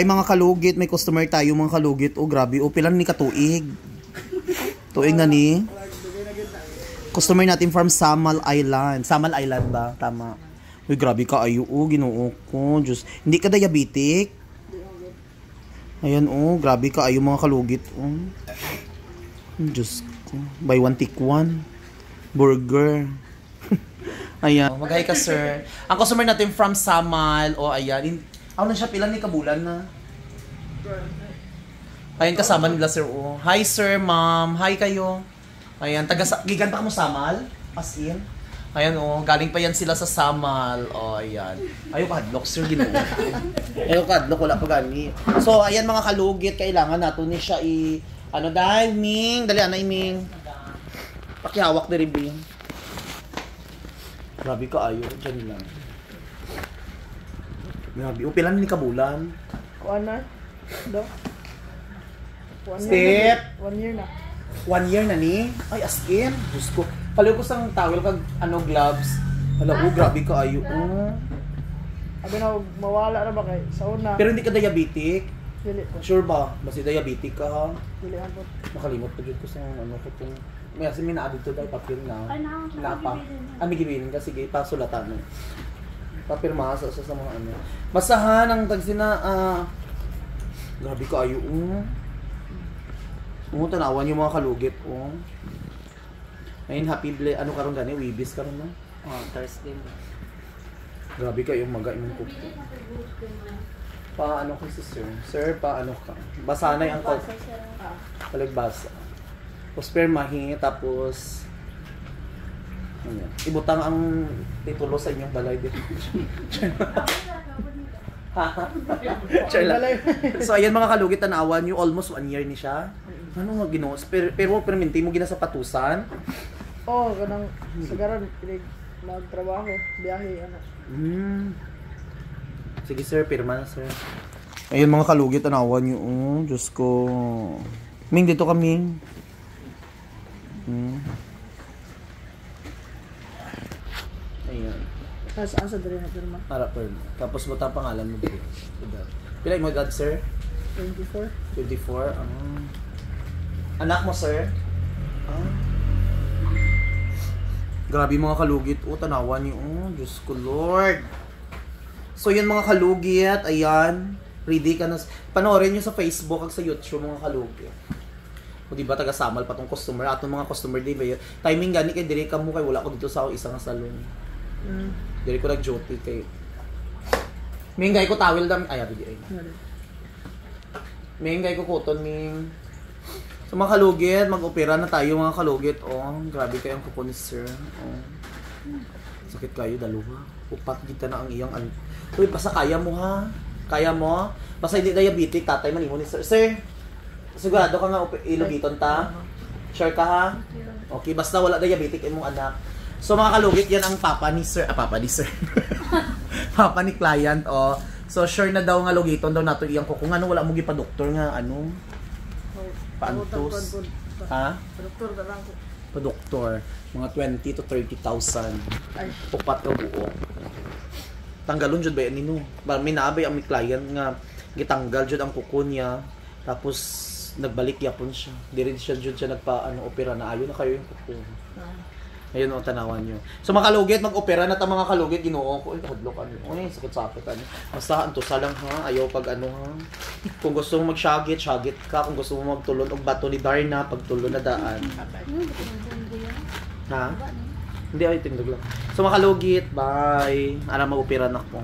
Ay mga kalugit, may customer tayo mga kalugit. Oh grabe, oh pilan ni katuig. Tuig na ni. Customer natin from Samal Island. Samal Island ba? Tama. Uy, grabe ka ayo. Oh, ginoo ko. Diyos. Hindi ka diabetic? Ayan, oh. Grabe ka ayo mga kalugit. Oh. Diyos ko. Buy one, take one. Burger. Ayan. Mag-hi ka, sir. Ang customer natin from Samal. Oh, ayan. Ako na siya, pilan ni kabulan na. Ayan, kasama nila, sir. Oh. Hi, sir, ma'am. Hi kayo. Ayan, gigan pa ka mo Samal? As in? Ayan, oh. Galing pa yan sila sa Samal. Oh, ayan. Ayaw ka hadlock, sir. Ginoo. Ayaw ka hadlock. Wala pa gani. So, ayan mga kalugit. Kailangan nato ni siya ano dahil, Ming? Dali, anay, Ming. Pakihawak na rin, Ming. Grabe ka, ayaw. Diyan lang. Grabe. Upilan ni kabulan. Kuan na? Dok? Step! 1 year na. 1 year na ni? Ay, as in. Diyos ko. Palayo ko sang towel kag gloves. Hala, grabe ka ayo. Abi na mawala na ba kay sa una? Pero hindi ka diabetic? Dili po. Sure ba? Basta diabetic ka ha? Dili po. Makalimot pa jud ko sa ko tong may asi mi naadto dai papel na. Napa. Ami gibilin ka sige pasulatan mo. Papirma sa mga ano. Masahan ang tagsina grabe ka ayo. Tanawan yung mga kalugit Ayun, happy ano karon gani, Wibis karon na. Thursday. Grabe kayo maga imong kuko. Paano ko si sir? Sir, paano ka? Basa na yung palagbasa. Prosper mahi, tapos ano, ibutang ang titulo sa inyong balay dito. So ayan mga kalugit, tanawan nyo, almost 1 year ni siya. Ano nga Ginoo? Pero perminti mo gina sa patusan? Oo, kanang sagaran magtrabaho, biyahe ano. Sige sir, pirma na sir. Ayun mga kalugit, tanawan nyo. Diyos ko. Ming, dito kami. Ayan. Asa diri na pirma? Para per. Tapos mo ang pangalan mo dito. Pila mo edad sir? 24. 24. Anak mo sir? Grabe mga kalugit. Tanawan niyo. Diyos ko Lord. So yun mga kalugit. Ayan. Ready ka na. Panoorin nyo sa Facebook at sa YouTube mga kalugit. O diba taga-samal pa tong customer. Atong mga customer diba. Timing gani kay dire ka mo kay wala ko dito sa isang salon. Dire ko nag-duty kay. Mingay ko towel dam. Ay abi ay. Mingay ko cotton ming. So mga kalugit, mag-opera na tayo mga kalugit. Grabe kayo ang kuko ni sir. Sakit kayo, dalawa. Upat kita na ang iyang Uy, basta kaya mo ha. Kaya mo. Basta hindi diabetic, tatay man imo ni sir. Sir, sigurado ka nga ilugiton ta? Sure ka ha? Okay, basta wala diabetic imong anak. So mga kalugit, yan ang papa ni sir. Papa ni sir. Papa ni client, So sure na daw nga lugiton daw nato iyang kuko. Nga wala mo gipa-doktor nga Pantos. Ha? Doktor na lang ko. Pa-doktor. Mga 20 to 30,000. Upat ka buo. Tanggalon jud ba yan nino? May naabay ang may client nga gitanggal jud ang kuko niya. Tapos nagbalik yapon siya. Di rin siya jud siya opera na ayo na kayo yung kuko. Ayun tanawan nyo. So mga kalugit, mag-opera na ta mga kalugit, Ginoo ko. Ay, hadlok ano. Ay, sakit-sakit ano. Basta antusa lang ha. Ayaw pag ha. Kung gusto mo mag-shagit ka. Kung gusto mo magtulon og bato ni Darna, pagtulon na daan. Ha? Hindi ay tindog lang. So mga kalugit, bye. Ara mag-opera na ko.